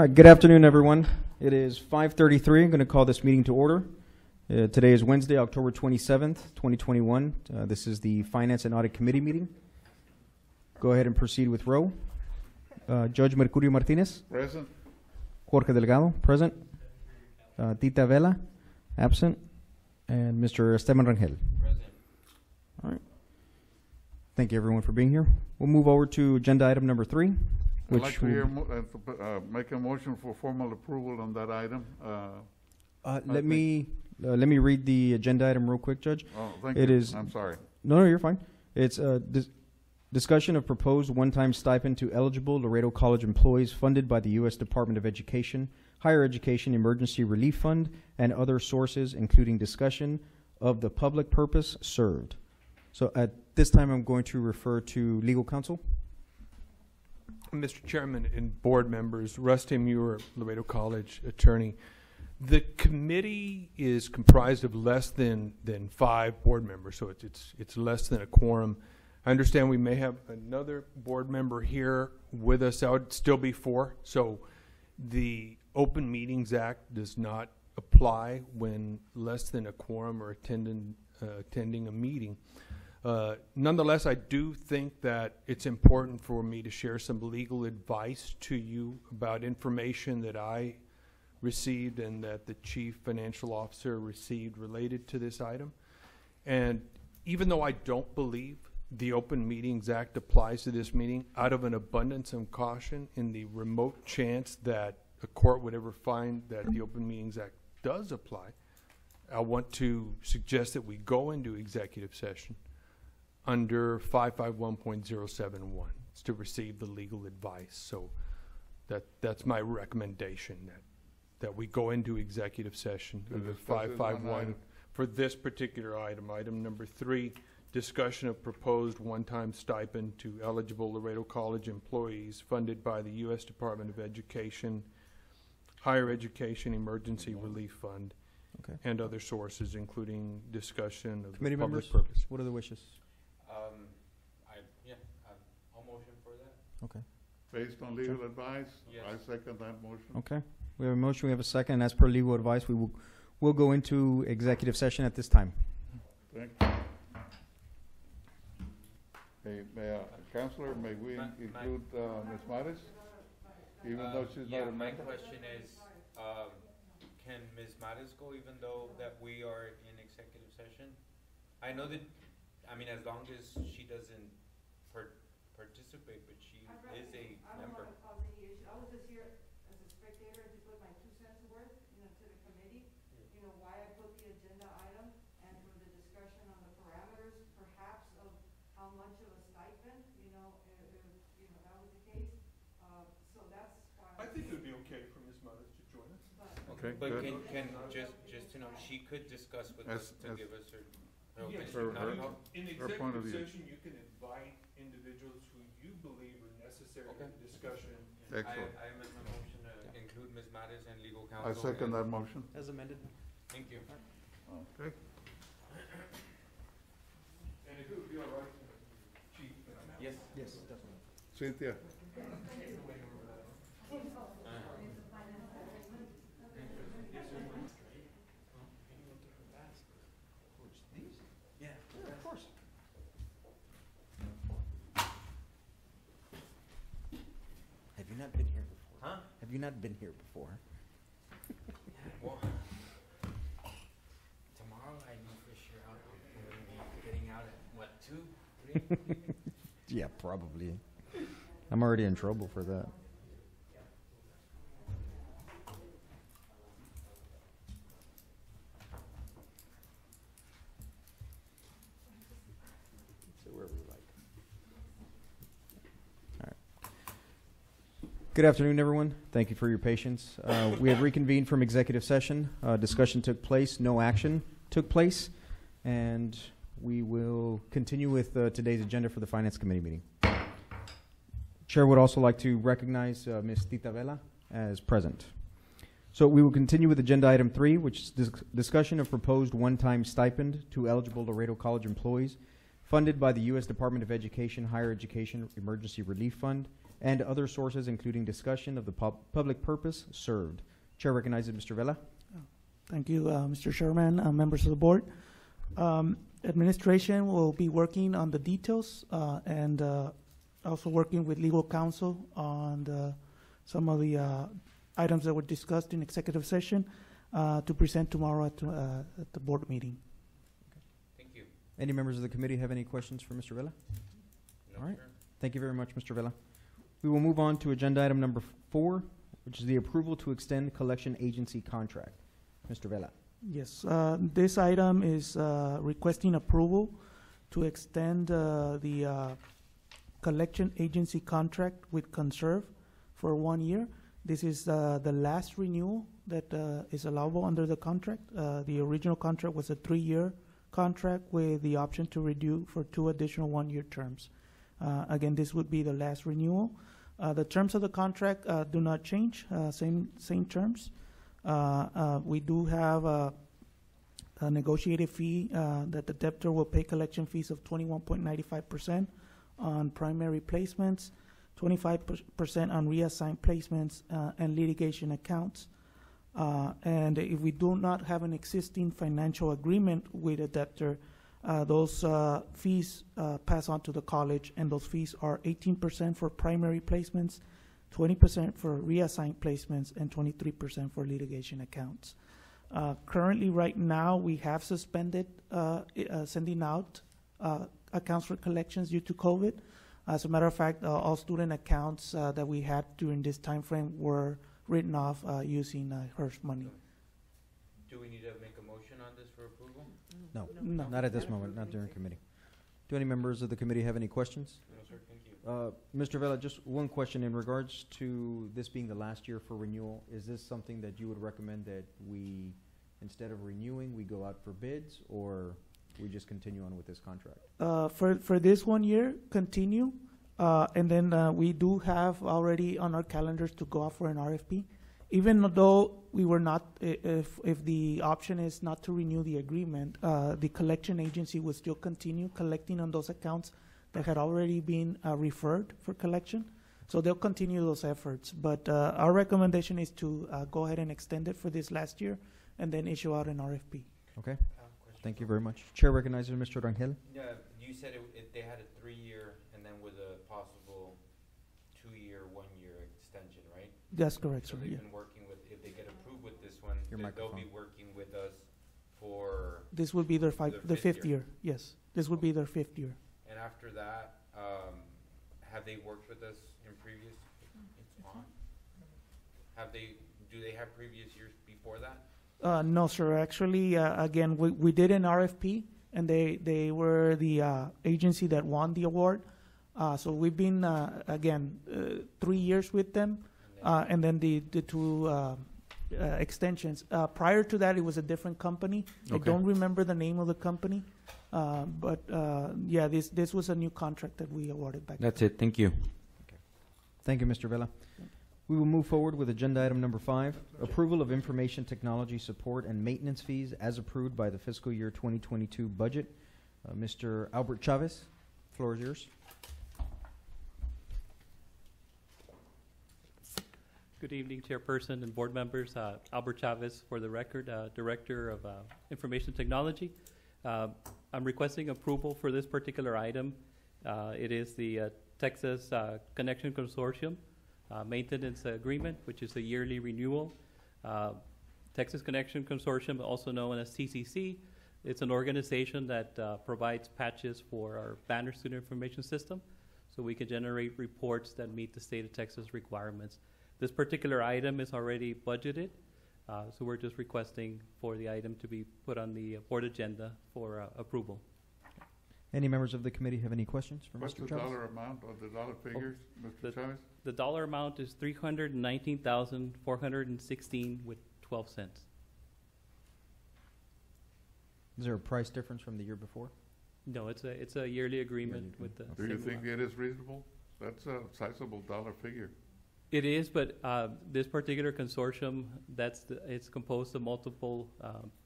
All right, good afternoon, everyone. It is 5:33. I'm going to call this meeting to order. Today is Wednesday, October 27th, 2021. This is the Finance and Audit Committee meeting. Go ahead and proceed with row. Judge Mercurio Martinez. Present. Jorge Delgado, present. Tita Vela, absent. And Mr. Esteban Rangel. Present. All right. Thank you, everyone, for being here. We'll move over to agenda item number 3. I'd like to make a motion for formal approval on that item. Let me read the agenda item real quick, Judge. Oh, thank It you. is- I'm sorry. No, you're fine. It's discussion of proposed one-time stipend to eligible Laredo College employees funded by the U.S. Department of Education, Higher Education Emergency Relief Fund, and other sources, including discussion of the public purpose served. So at this time, I'm going to refer to legal counsel. Mr. Chairman and board members, Rusty Muir, Laredo College attorney. The committee is comprised of less than 5 board members, so it's less than a quorum. I understand we may have another board member here with us. That would still be 4. So the Open Meetings Act does not apply when less than a quorum are attending a meeting. Nonetheless, I do think that it's important for me to share some legal advice to you about information that I received and that the Chief Financial Officer received related to this item. And even though I don't believe the Open Meetings Act applies to this meeting, out of an abundance of caution, in the remote chance that a court would ever find that the Open Meetings Act does apply, I want to suggest that we go into executive session under 551.071. It's to receive the legal advice. So that's my recommendation, that we go into executive session under 551 for this particular item. Item number 3, discussion of proposed one-time stipend to eligible Laredo College employees funded by the U.S. Department of Education, Higher Education Emergency Relief Fund, and other sources, including discussion of Committee public members, purpose. what are the wishes? I'll motion for that. Okay. Based on legal advice, Yes. I second that motion. Okay. We have a motion. We have a second. And as per legal advice, we'll go into executive session at this time. Thank you. Hey, Counselor, may we include Ms. Maris? Even though she's not a My member? question is, can Ms. Maris go even though that we are in executive session? I know that, as long as she doesn't participate, but she is a member. I don't want to cause any issue. I was just here as a spectator to put my 2 cents worth, to the committee. Why I put the agenda item and for the discussion on the parameters, perhaps of how much of a stipend, if that was the case. So that's why. I think it would be okay for Ms. Mothers to join us. Okay, But good. can just to know, she could discuss with us to give us her Yes, opinion. in her point of executive view. session, you can invite individuals who you believe are necessary Okay. for discussion. Excellent. I make a motion to include Ms. Maris and legal I counsel. second that motion. As amended. Thank you. Okay. And if it would be all right, Chief. Yes. Yes, definitely. Cynthia? Yeah, of course. Have you not been here before? Huh? Have you not been here before? Well, tomorrow I know for sure I'm going to be getting out at 2, 3? Yeah, probably. I'm already in trouble for that. So wherever you like. All right. Good afternoon, everyone. Thank you for your patience. We have reconvened from executive session. Discussion took place. No action took place. And we will continue with today's agenda for the Finance Committee meeting. Chair would also like to recognize Ms. Tita Vela as present. So we will continue with agenda item 3, which is discussion of proposed one-time stipend to eligible Laredo College employees funded by the U.S. Department of Education, Higher Education Emergency Relief Fund, and other sources, including discussion of the public purpose served. Chair recognizes Mr. Vela. Thank you, Mr. Chairman, members of the board. Administration will be working on the details and also working with legal counsel on some of the items that were discussed in executive session to present tomorrow at the board meeting. Thank you. Any members of the committee have any questions for Mr. Vela? No, All right. sir. Thank you very much, Mr. Vela. We will move on to agenda item number 4, which is the approval to extend collection agency contract. Mr. Vela. Yes, this item is requesting approval to extend the collection agency contract with Conserve for 1 year. This is the last renewal that is allowable under the contract. The original contract was a 3-year contract with the option to renew for 2 additional 1-year terms. Again, this would be the last renewal. The terms of the contract do not change, same terms. We do have a negotiated fee that the debtor will pay collection fees of 21.95% on primary placements, 25% on reassigned placements and litigation accounts. And if we do not have an existing financial agreement with a debtor, those fees pass on to the college, and those fees are 18% for primary placements, 20% for reassigned placements, and 23% for litigation accounts. Currently, right now, we have suspended sending out accounts for collections due to COVID. As a matter of fact, all student accounts that we had during this time frame were written off using HERS money. Do we need to make a motion on this for approval? No, No. not at this moment, not during committee. Do any members of the committee have any questions? No, sir, thank you. Mr. Vela, just one question in regards to this being the last year for renewal. Is this something that you would recommend that we, instead of renewing, we go out for bids, or we just continue on with this contract? For this 1 year, continue, and then we do have already on our calendars to go out for an RFP. Even though we were not, if the option is not to renew the agreement, the collection agency will still continue collecting on those accounts that had already been referred for collection. So they'll continue those efforts. But our recommendation is to go ahead and extend it for this last year and then issue out an RFP. Okay, thank you very much. Chair recognizes Mr. Rangel. Yeah, you said they had a 3-year and then with a possible 2-year, 1-year extension, right? That's correct, So sir. they've Yeah. been working with, if they get approved with this one, Your then they'll be microphone. working with us for, This will be their Their fifth fifth year. Yes, this will be their 5th year. and after that, have they worked with us in previous, it's on? Do they have previous years before that? No, sir. Actually, again, we did an RFP, and they were the agency that won the award. So we've been, again, 3 years with them, and then the 2 extensions. Prior to that, it was a different company. I Okay. don't remember the name of the company, but yeah, this was a new contract that we awarded back. That's it. Thank you. Thank you, Mr. Vela. We will move forward with agenda item number 5, approval of information technology support and maintenance fees as approved by the fiscal year 2022 budget. Mr. Albert Chavez, floor is yours. Good evening, Chairperson and board members. Albert Chavez, for the record, Director of Information Technology. I'm requesting approval for this particular item. It is the Texas Connection Consortium Maintenance Agreement, which is a yearly renewal. Texas Connection Consortium, also known as TCC, it's an organization that provides patches for our Banner Student Information System, so we can generate reports that meet the state of Texas requirements. This particular item is already budgeted, so we're just requesting for the item to be put on the board agenda for approval. Any members of the committee have any questions for What's Mr. the Chavez? dollar amount or the dollar figures, Mr. Chavez? The dollar amount is $319,416.12. Is there a price difference from the year before? No, it's a yearly agreement with the. Do you state. think it is reasonable? That's a sizable dollar figure. It is, but this particular consortium, it's composed of multiple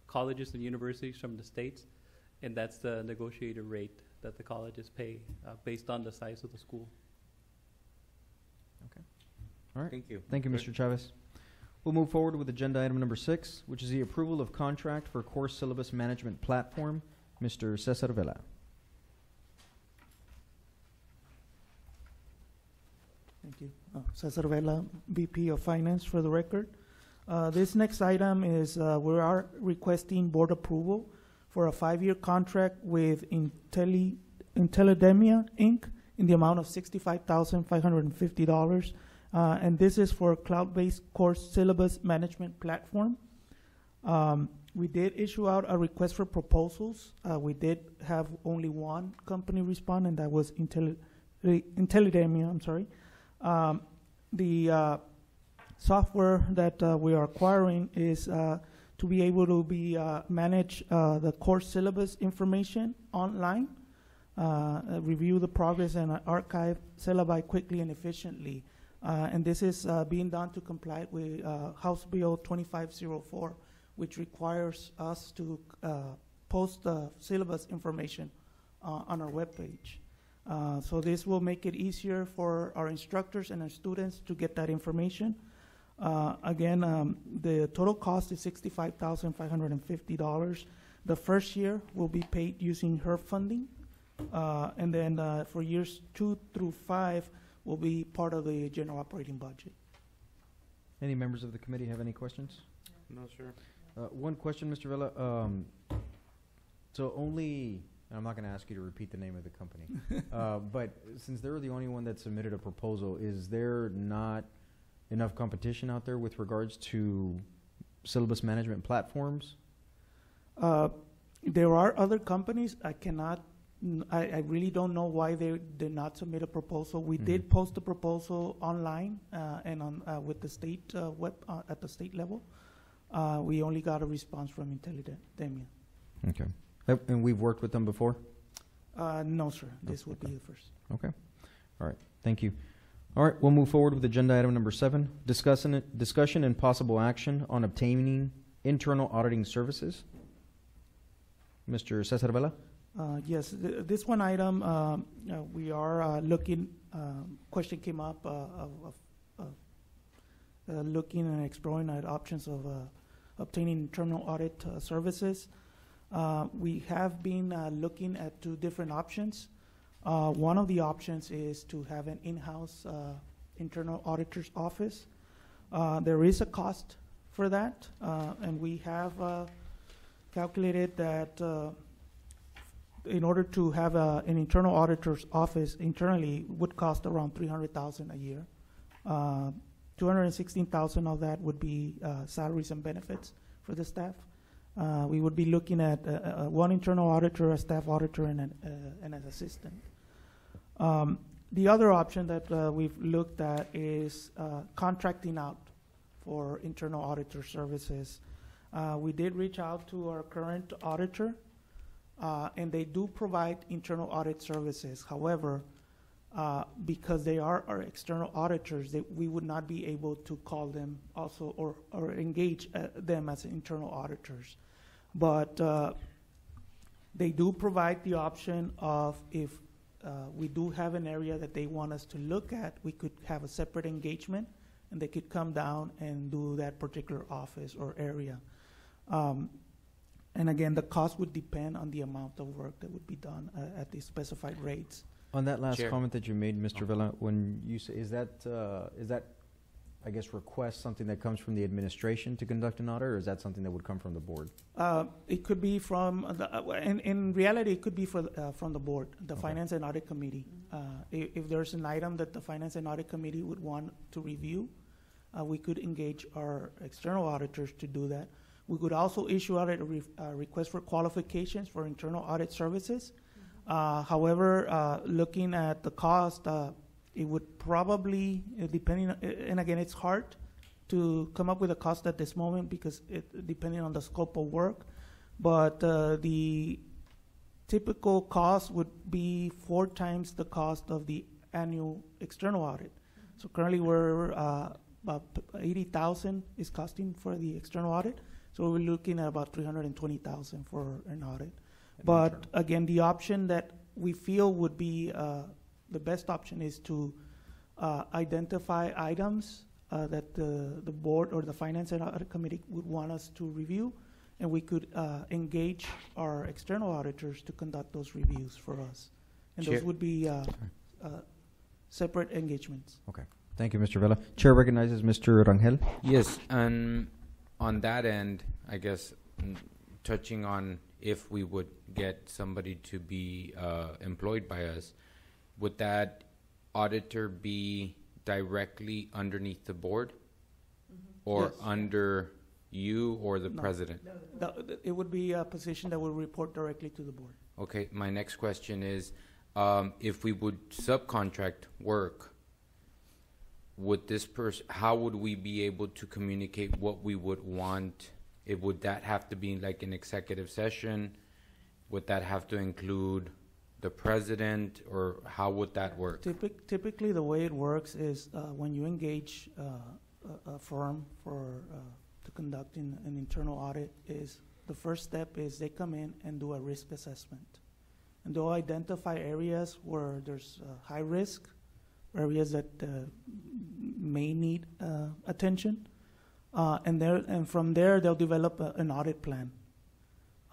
colleges and universities from the states, and that's the negotiated rate that the colleges pay based on the size of the school. All right. Thank you. Thank you, Mr. Chavez. We'll move forward with agenda item number 6, which is the approval of contract for course syllabus management platform. Mr. Cesar Vela. Thank you. Cesar Vela, VP of Finance for the record. This next item is we are requesting board approval for a 5-year contract with Intelidemia, Inc. in the amount of $65,550. And this is for cloud-based course syllabus management platform. We did issue out a request for proposals. We did have only one company respond, and that was Intelidemia, I'm sorry. The software that we are acquiring is to be able to manage the course syllabus information online, review the progress, and archive syllabi quickly and efficiently. And this is being done to comply with House Bill 2504, which requires us to post the syllabus information on our webpage. So this will make it easier for our instructors and our students to get that information. Again, the total cost is $65,550. The first year will be paid using HERF funding, and then for years 2 through 5 will be part of the general operating budget. Any members of the committee have any questions? No, sir. One question, Mr. Vela. So only, and I'm not going to ask you to repeat the name of the company, but since they're the only one that submitted a proposal, is there not enough competition out there with regards to syllabus management platforms? There are other companies. I really don't know why they did not submit a proposal. We did post a proposal online and on with the state at the state level. We only got a response from Intelidemia. Okay. And we've worked with them before? No, sir. This would be the first. Okay. All right. Thank you. All right. We'll move forward with agenda item number 7, discussion and possible action on obtaining internal auditing services. Mr. Cesar Vela? Yes, this one item, we are looking, question came up of looking and exploring at options of obtaining internal audit services. We have been looking at 2 different options. One of the options is to have an in-house internal auditor's office. There is a cost for that, and we have calculated that in order to have an internal auditor's office internally would cost around $300,000 a year. $216,000 of that would be salaries and benefits for the staff. We would be looking at one internal auditor, a staff auditor, and an assistant. The other option that we've looked at is contracting out for internal auditor services. We did reach out to our current auditor, and they do provide internal audit services. However, because they are our external auditors, we would not be able to call them also or engage them as internal auditors. But they do provide the option of if we do have an area that they want us to look at, we could have a separate engagement, and they could come down and do that particular office or area. And again, the cost would depend on the amount of work that would be done at the specified rates. On that last Chair. comment that you made, Mr. Vela, when you say, is that, I guess, request something that comes from the administration to conduct an audit, or is that something that would come from the board? It could be from, in reality, it could be from the board, the Okay. Finance and Audit Committee. If there's an item that the Finance and Audit Committee would want to review, we could engage our external auditors to do that. We could also issue out a request for qualifications for internal audit services. However, looking at the cost, it would probably, depending, and again, it's hard to come up with a cost at this moment because depending on the scope of work, but the typical cost would be 4 times the cost of the annual external audit. So currently we're about $80,000 is costing for the external audit. So we're looking at about $320,000 for an audit. But again, the option that we feel would be the best option is to identify items that the board or the Finance and Audit Committee would want us to review, and we could engage our external auditors to conduct those reviews for us. And those Chair- would be separate engagements. Okay. Thank you, Mr. Vela. Chair recognizes Mr. Rangel. Yes, and on that end, I guess, touching on if we would get somebody to be employed by us, would that auditor be directly underneath the board? Or Yes. under you or the No. president? It would be a position that will report directly to the board. Okay, my next question is, if we would subcontract work, would this person, how would we be able to communicate what we would want? Would that have to be like an executive session? Would that have to include the president, or how would that work? Typically, the way it works is when you engage a firm to conduct an internal audit, is the first step is they come in and do a risk assessment. And they'll identify areas where there's high risk, areas that may need attention. And from there, they'll develop an audit plan.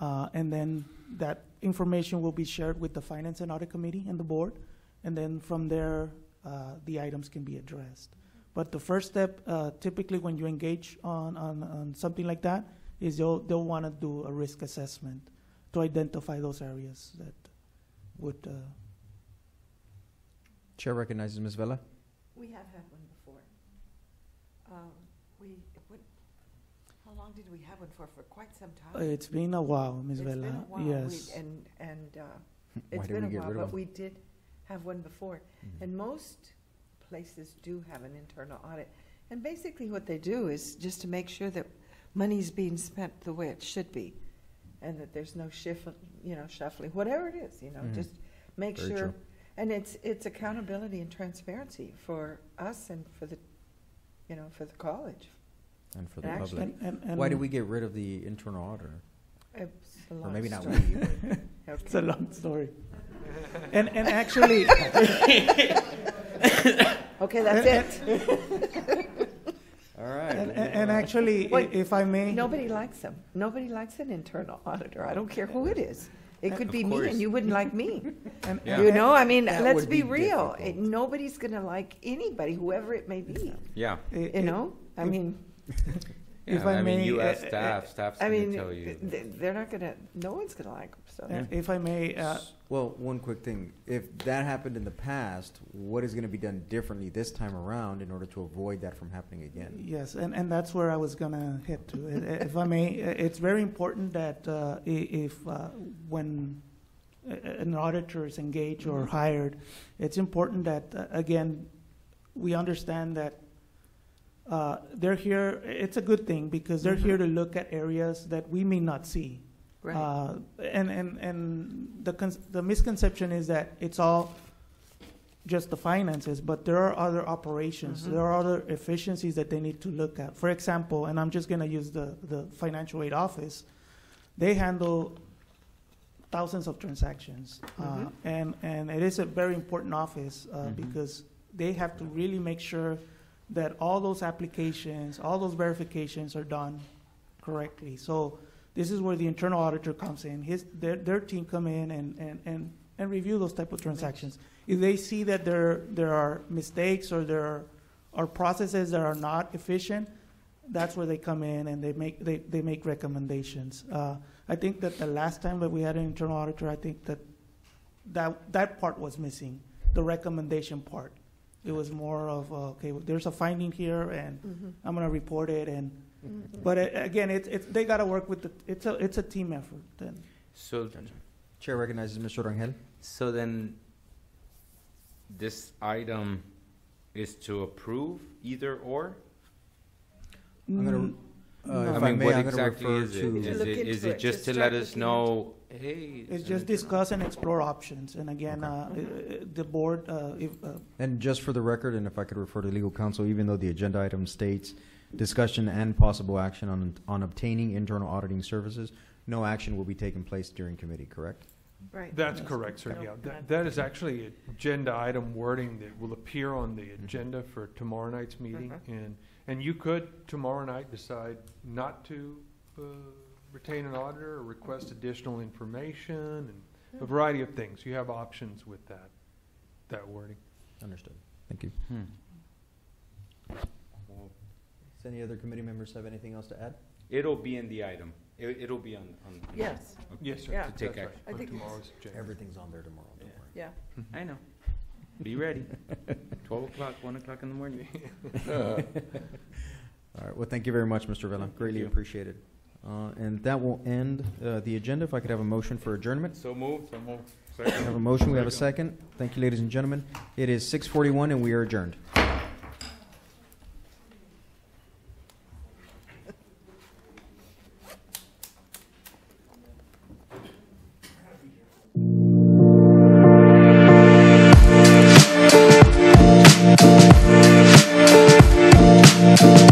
And then that information will be shared with the Finance and Audit Committee and the board. And then from there, the items can be addressed. But the first step, typically when you engage on something like that, is they'll want to do a risk assessment to identify those areas that would. Chair recognizes Ms. Vela. We have had one before. How long did we have one for? For quite some time. It's been a while, Ms. It's Vela. been a while. Yes. Why It's did been we a get while, rid of but them? we did have one before. And most places do have an internal audit. And basically what they do is just to make sure that money's being spent the way it should be, and that there's no shuffling, whatever it is, just make Very sure. true. And it's accountability and transparency for us and for the, for the college. And for the Actually- public. And Why did we get rid of the internal auditor? It's a Or long maybe not story. we, but It's a long story. And actually, Okay, that's it. all right. and actually, Wait, if I may. Nobody likes them. Nobody likes an internal auditor. I don't care who it is. It could be me, course. and you wouldn't like me. And, Yeah. I mean, That let's would be be real. difficult. Nobody's going to like anybody, whoever it may be. Yeah. I mean, If Yeah, I may, you ask staff's going to tell you. they're not going to, no one's going to like them, so. if I may, Well, one quick thing. If that happened in the past, what is going to be done differently this time around in order to avoid that from happening again? yes, and that's where I was gonna head to. If I may, it's very important that when an auditor is engaged or hired, it's important that again we understand that they're here. It's a good thing because they're here to look at areas that we may not see. Right. And the misconception is that it's all just the finances, but there are other operations. There are other efficiencies that they need to look at. For example, and I'm just going to use the financial aid office, they handle thousands of transactions, and it is a very important office because they have to really make sure that all those applications, all those verifications are done correctly. So this is where the internal auditor comes in. Their team come in and review those type of transactions. If they see that there are mistakes or there are processes that are not efficient, that's where they come in and they make recommendations. I think that the last time that we had an internal auditor, I think that part was missing, the recommendation part. It was more of okay, there's a finding here, and I'm going to report it. But again, they got to work with it's a team effort. Then. So, Chair recognizes Mr. Rangel. so then, this item is to approve either or? I'm going to. No. If I I mean, may, what I'm going to exactly refer is it? to. To look into Is it, it just to to start let us looking know, hey? It's just discuss and explore options. And again, the board, And just for the record, and if I could refer to legal counsel, even though the agenda item states discussion and possible action on obtaining internal auditing services, no action will be taking place during committee, correct? Right. That's correct, sir, No, yeah. not- That is actually agenda item wording that will appear on the agenda for tomorrow night's meeting. And you could tomorrow night decide not to retain an auditor or request additional information and a variety of things. You have options with that wording. Understood. Thank you. Does any other committee members have anything else to add? It'll be in the item. It'll be on. Yes, Yes, sir. Yeah. To take That's right, action. I on think- tomorrow's agenda. Everything's on there tomorrow, don't worry. yeah. I know. Be ready. 12 o'clock, 1 o'clock in the morning. All right, well, thank you very much, Mr. Vela. Greatly appreciated. And that will end the agenda. If I could have a motion for adjournment. So moved. We have a motion, we have a second. Thank you, ladies and gentlemen. It is 6:41 and we are adjourned. We'll be right back.